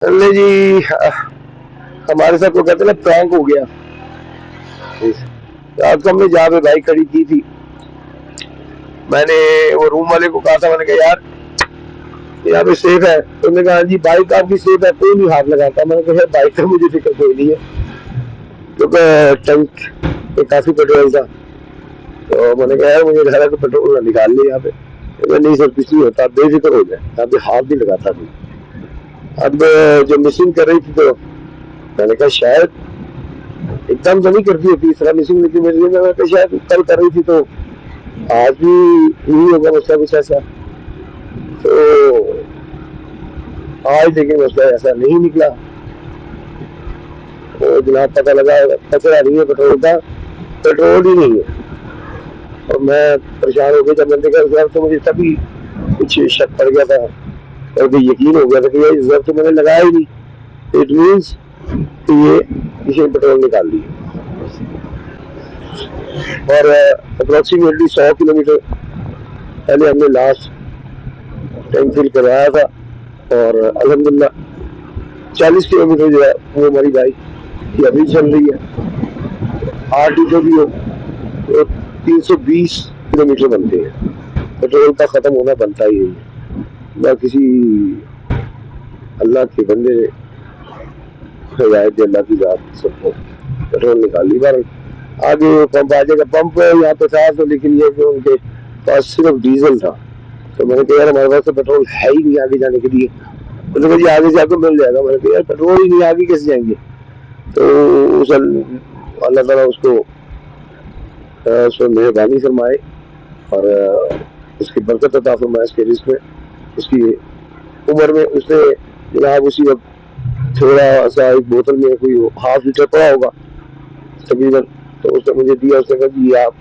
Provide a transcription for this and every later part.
नहीं जी, हमारे साथ वो कहते ना प्रैंक हो गया। रात को हमने जहाँ पे बाइक खड़ी की थी, मैंने वो रूम वाले को कहा था, मैंने कहा यार यहाँ पे सेफ है। तो उन्होंने कहा जी बाइक आपकी सेफ है, कोई नहीं हाथ लगाता। मैंने कहा बाइक का मुझे फिक्र कोई नहीं है, तो टैंक पे काफी पेट्रोल था। तो मैंने कहा यार मुझे घर है तो पेट्रोल ना निकाल ले यहाँ पे। तो नहीं सर कुछ नहीं होता, आप बेफिक्र हो जाए, यहाँ पे हाथ नहीं लगाता कोई। अब जो मिसिंग कर रही थी, तो मैंने कहा शायद एकदम तो नहीं करती होती इस तरह मिसिंग, लेकिन मैंने कहा शायद कल कर रही थी तो आज भी नहीं होगा मसला कुछ ऐसा। तो आज लेकिन मसला ऐसा नहीं निकला। तो जनाब पता लगा कचरा नहीं है पेट्रोल का, पेट्रोल ही नहीं है। और मैं परेशान हो गया जब मैंने देखा रिजर्व, तो मुझे तभी कुछ शक पड़ गया था और भी यकीन हो गया था कि ये रिजर्व तो मैंने लगाया ही नहीं। इट मीन्स ये किसी ने पेट्रोल निकाल ली। और अप्रोक्सीमेटली 100 किलोमीटर पहले हमने लास्ट टैंक फिल करवाया था, और अल्हम्दुलिल्लाह 40 किलोमीटर जो है वो हमारी बाइक की अभी चल रही है। 8 लीटर भी हो तो 320 किलोमीटर बनते हैं। पेट्रोल का खत्म होना बनता ही है। ना किसी अल्लाह के बंदे हिदायत दे, अल्लाह की बात सबको पेट्रोल निकाल ली। बार आगे पंप आ जाएगा, पंप यहाँ पे था तो, लेकिन ये कि उनके पास सिर्फ डीजल था। तो मैंने कहा यार हमारे पास तो पेट्रोल है ही नहीं आगे जाने के लिए। तो मुझे आगे जाकर मिल जाएगा। मैंने कहा यार पेट्रोल ही नहीं, आगे कैसे जाएंगे। तो उस अल्लाह ताला उसको उसमें मेहरबानी फरमाए और उसकी बरकत अता फरमाए उसके रिस्क में, उसकी उम्र में। उसने जनाब उसी वक्त थोड़ा सा एक बोतल में कोई 1/2 लीटर पड़ा होगा तकरीबन, तो उसने मुझे दिया। उसने कहा जी आप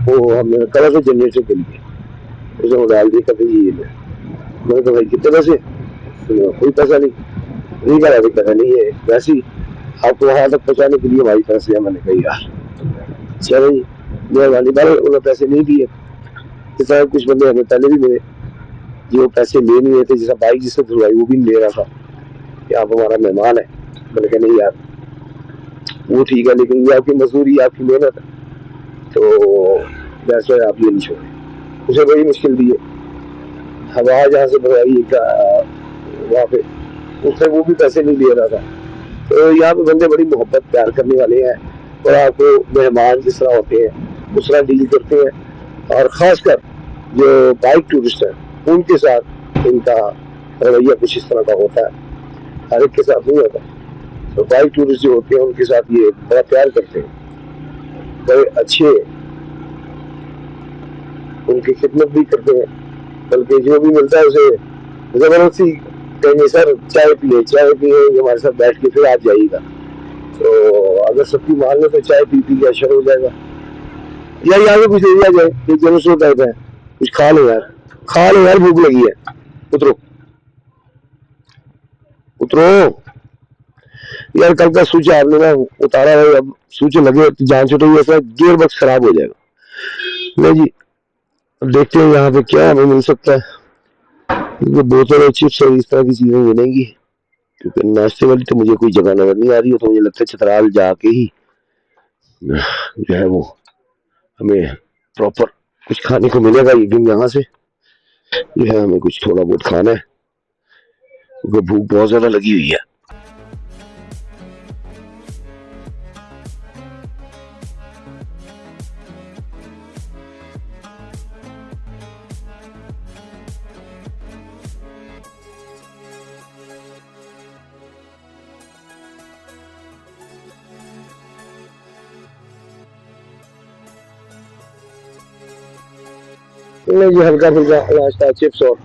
वो हमने करा था जनरेटर के लिए, उसने वो डाल दिया। कहते जी मैंने कहा भाई कितने पैसे। कोई पैसा नहीं। नहीं कहा अभी पैसा नहीं है, वैसे ही आपको वहां तक पहुंचाने के लिए हमारी पैसे है। मैंने कहा यार चलो जी मेहरबानी, बार उन्होंने पैसे नहीं दिए। इस तरह कुछ बंदे हमें पहले भी मिले जो पैसे ले नहीं रहे थे, जैसा बाइक जिससे धुलवाई वो भी नहीं ले रहा था कि आप हमारा मेहमान है। मैंने कहा नहीं यार वो ठीक है, लेकिन ये आपकी मजदूरी, आपकी मेहनत है, तो वैसे आप ये नहीं छोड़े। उसे बड़ी मुश्किल दी है, हवा जहाँ से भरवाई वहाँ पे, उससे वो भी पैसे नहीं दे रहा था। तो यहाँ पे बंदे बड़ी मोहब्बत प्यार करने वाले हैं, और आपको मेहमान जिस तरह होते हैं उस तरह डील करते हैं। और खासकर जो बाइक टूरिस्ट है उनके साथ इनका रवैया कुछ इस तरह का होता है, हर एक के साथ नहीं होता। तो बाइक टूरिस्ट जो होते हैं उनके साथ ये बड़ा प्यार करते हैं, बड़े अच्छे उनकी खिदमत भी करते हैं। बल्कि जो भी मिलता है उसे जबरदस्ती कहेंगे सर चाय पिए, चाय पिए हमारे साथ बैठ के फिर आप जाइएगा। तो अगर सबकी मान लो तो चाय पी पी के असर हो जाएगा। या यहाँ पे कुछ ले लिया जाए, ये जरूर सोता है कुछ खा लो यार, खा लो यार भूख लगी है। उतरो उतरो यार, कल का स्विच आपने ना उतारा है, अब स्विच लगे तो जान छुटेगी, ऐसा गियर बक्स खराब हो जाएगा। नहीं जी, अब देखते हैं यहाँ पे क्या हमें मिल सकता है, क्योंकि बोतल और चिप्स और इस तरह की चीजें मिलेंगी। क्योंकि नाश्ते वाली तो मुझे कोई जगह नजर नहीं आ रही है, तो मुझे लगता है चित्राल जाके ही जो है वो हमें प्रॉपर कुछ खाने को मिलेगा। लेकिन यहाँ से जो है हमें कुछ थोड़ा बहुत खाना है, क्योंकि भूख बहुत ज्यादा लगी हुई है। नहीं जी, हल्का फुल्का नाश्ता चिप्स और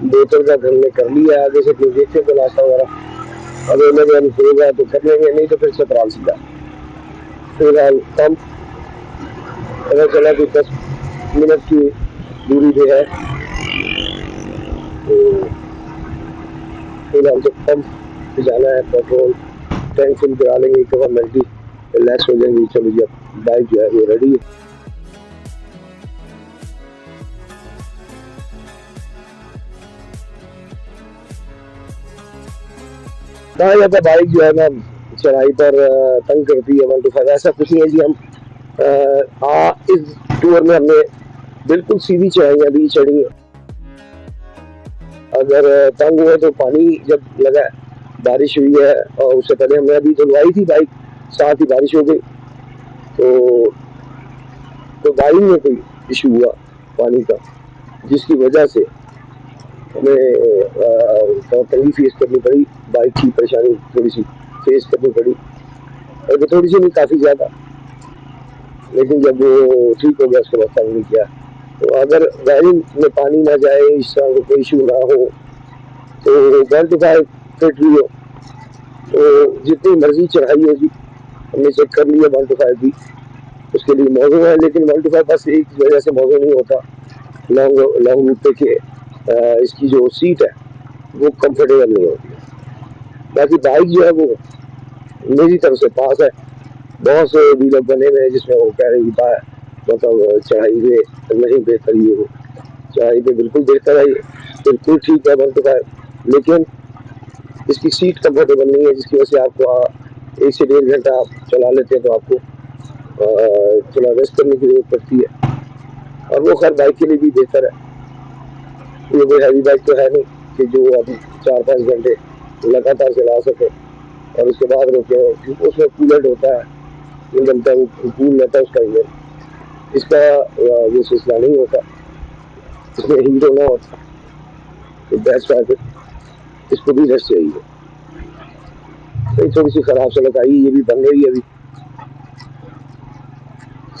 बोतल का घर ने कर लिया। आगे से फिर देखते तो नाश्ता वगैरह अगर लगे हम होगा तो कर लेंगे, नहीं तो फिर चतराल सीधा। फिलहाल कम पता चला कि 10 मिनट की दूरी पे है, तो फिलहाल जब पंप पे जाना है पेट्रोल टैंक फिल करा लेंगे, गवर्नमेंट रिलैक्स हो जाएंगे। चलो जी अब बाइक जो है वो रेडी है। कहा जाता है बाइक जो है ना चढ़ाई पर तंग करती है 1 to 5, ऐसा कुछ नहीं है जी। हम इस टूर में हमने बिल्कुल सीधी चढ़ाइयाँ भी चढ़ी। अगर तंग हुए तो पानी जब लगा, बारिश हुई है और उससे पहले हमने अभी धुलवाई थी बाइक, साथ ही बारिश हो गई, तो बाइक में कोई इशू हुआ पानी का, जिसकी वजह से हमें तंगी फेस करनी पड़ी, बाइक की परेशानी थोड़ी सी फेस करनी पड़ी, और थोड़ी सी नहीं काफ़ी ज़्यादा। लेकिन जब वो ठीक हो गया उसके बाद तंग नहीं किया। तो अगर वायरिंग में पानी ना जाए, इस तरह का कोई इशू ना हो, तो 1 to 5 फिट भी हो तो जितनी मर्जी चढ़ाई होगी, हमने चेक कर लिया 1 to 5 भी उसके लिए मौजूद है। लेकिन 1 to 5 बस एक वजह से मौजूद नहीं होता, लॉन्ग लॉन्ग रूट पे के इसकी जो सीट है वो कंफर्टेबल नहीं होती है। बाकी बाइक जो है वो मेरी तरफ से पास है। बहुत से डीलर बने हुए हैं जिसमें वो कह रहे हैं मतलब चढ़ाई पे नहीं बेहतर, ये वो चढ़ाई पे बिल्कुल बेहतर है, बिल्कुल ठीक है 1 to 5, लेकिन इसकी सीट कंफर्टेबल नहीं है, जिसकी वजह से आपको 1 से 1.5 घंटा आप चला लेते हैं तो आपको थोड़ा रेस्ट करने की जरूरत पड़ती है, और वो खैर बाइक के लिए भी बेहतर है। ये कोई हैवी बाइक तो है नहीं कि जो अभी 4-5 घंटे लगातार चला सके और उसके बाद रोके, क्योंकि उसमें कूलेंट होता है, इंजन का कूल रहता है उसका इंजन। इसका वो सिलसिला नहीं होता, इसमें हीट होना होता, तो दैट्स व्हाई इसको भी रेस्ट चाहिए। तो थोड़ी सी खराब सड़क आई, ये भी बन रही है अभी,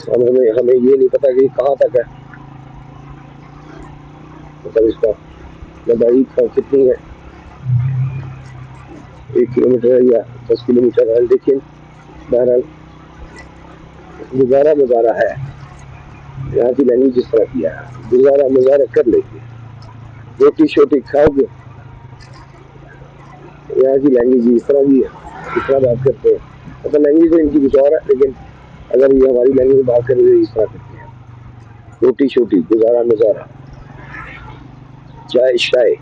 हमें हमें ये नहीं पता कि कहाँ तक है, मतलब इसका लंबाई कितनी है, 1 किलोमीटर है या 10 किलोमीटर है, लेकिन बहरहाल गुजारा मुजारा है। यहाँ की लैंग्वेज जिस तरह की है, गुजारा मुजारा कर लेंगे, रोटी शोटी खाओगे। यहाँ की लैंग्वेज इस तरह की है, इस तरह बात करते हैं, मतलब लैंग्वेज तो इनकी कुछ और है, लेकिन अगर ये हमारी लैंग्वेज में बात करें तो इस तरह करते हैं, रोटी शोटी, गुजारा मुजारा, चाय शाय।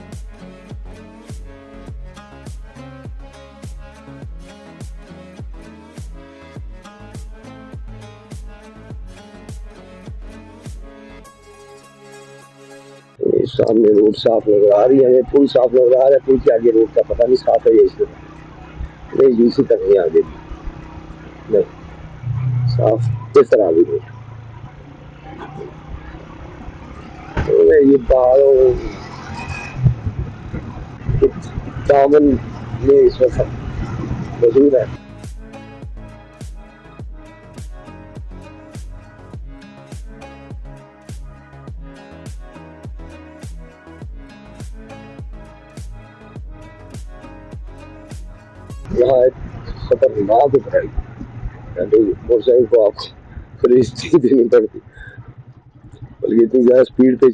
सामने रोड साफ नजर आ रही है, हमें पुल साफ नजर आ रहा है, पुल के आगे रोड का पता नहीं साफ है या इस तरह नहीं, इसी तरह नहीं आगे नहीं साफ, इस तरह आगे रोड। तो ये पहाड़ों के दामन में इस वक्त मौजूद है। यहाँ एक खतरनाक उतराई, मोटरसाइकिल को आपको खरीदती देनी पड़ती, बल्कि इतनी ज़्यादा स्पीड पे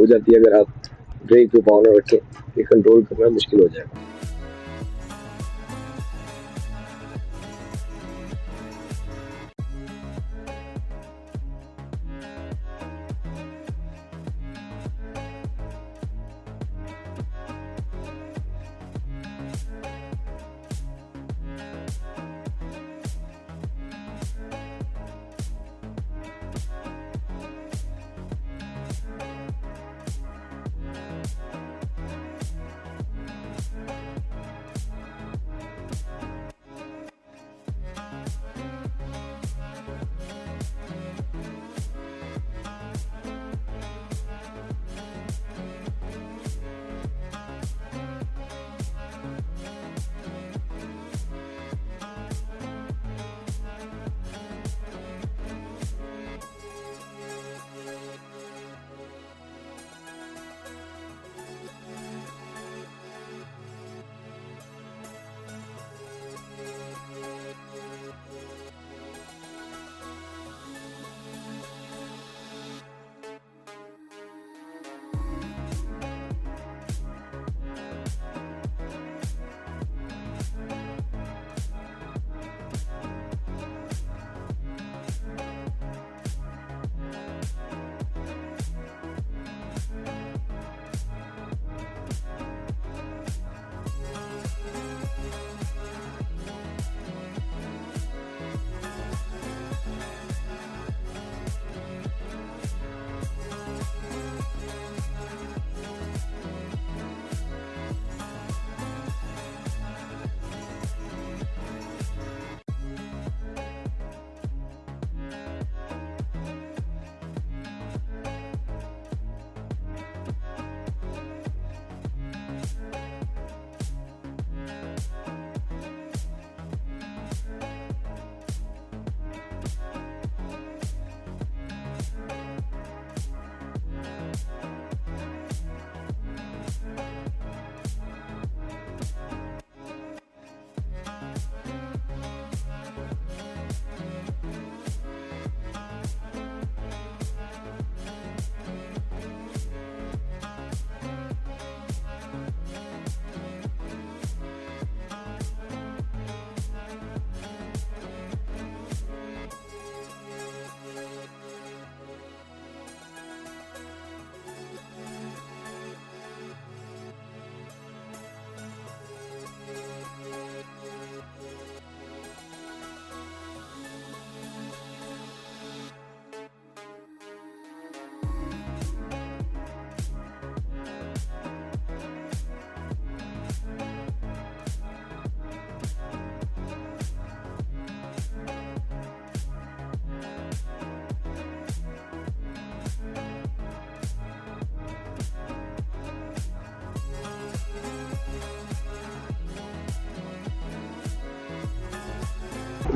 हो जाती है, अगर आप ब्रेक पे पाँव न रखें, ये कंट्रोल करना मुश्किल हो जाएगा।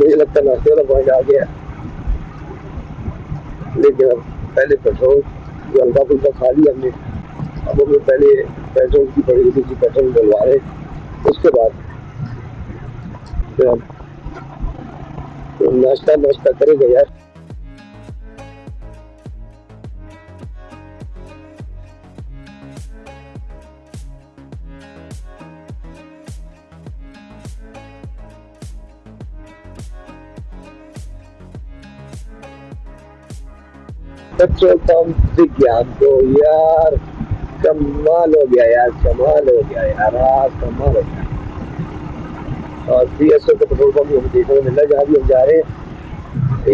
मुझे लगता है नाश्ते वाला पॉइंट आ गया, लेकिन अब पहले पेट्रोल जो हल्का फुल्का खा लिया हमने, अब हमें पहले पेट्रोल की बड़ी सी पेट्रोल डलवा रहे, उसके बाद फिर हम तो नाश्ता नाश्ता करेंगे यार। पेट्रोल पंप दिख गया हमको यार, कमाल हो गया यार, कमाल हो गया यार, आज कमाल हो गया। और पीएसओ का पेट्रोल पंप हमें देखने को मिल रहा है जहाँ भी हम जा रहे हैं।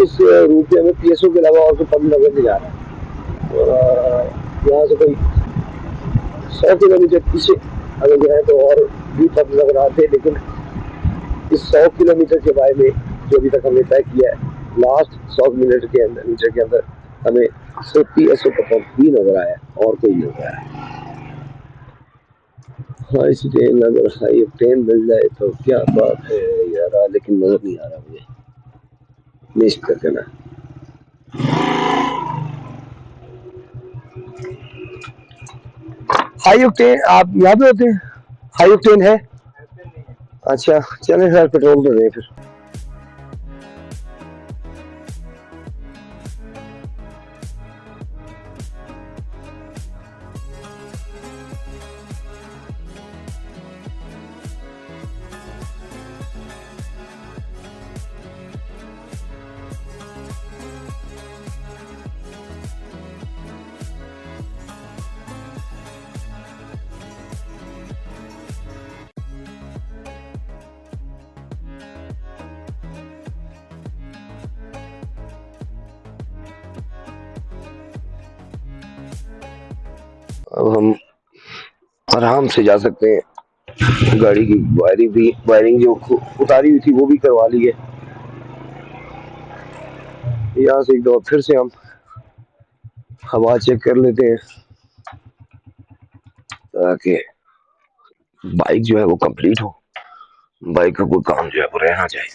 इस रूट में हमें पीएसओ के अलावा और कोई पंप नजर नहीं आ रहा है। यहाँ से कोई 100 किलोमीटर पीछे अगर जाए तो और भी पंप नजर आते हैं, लेकिन इस 100 किलोमीटर के बारे में जो अभी तक हमने तय किया है, लास्ट 100 मिनट के अंदर मीटर के अंदर हमें सिर्फ पीएसओ का पंप ही नजर आया और कोई नहीं नजर आया। हाँ इसी ट्रेन अगर हाई ट्रेन मिल जाए तो क्या बात है यार, लेकिन नजर नहीं आ रहा मुझे, मिस कर देना। हाई ऑक्टेन आप यहाँ पे होते हैं? हाई ऑक्टेन है? अच्छा चले सर, पेट्रोल तो दें फिर। अब हम आराम से जा सकते हैं, गाड़ी की वायरिंग जो उतारी हुई थी वो भी करवा ली है। यहाँ से एक दो फिर से हम हवा चेक कर लेते हैं ताकि बाइक जो है वो कंप्लीट हो, बाइक का कोई काम जो है वो रह ना जाए।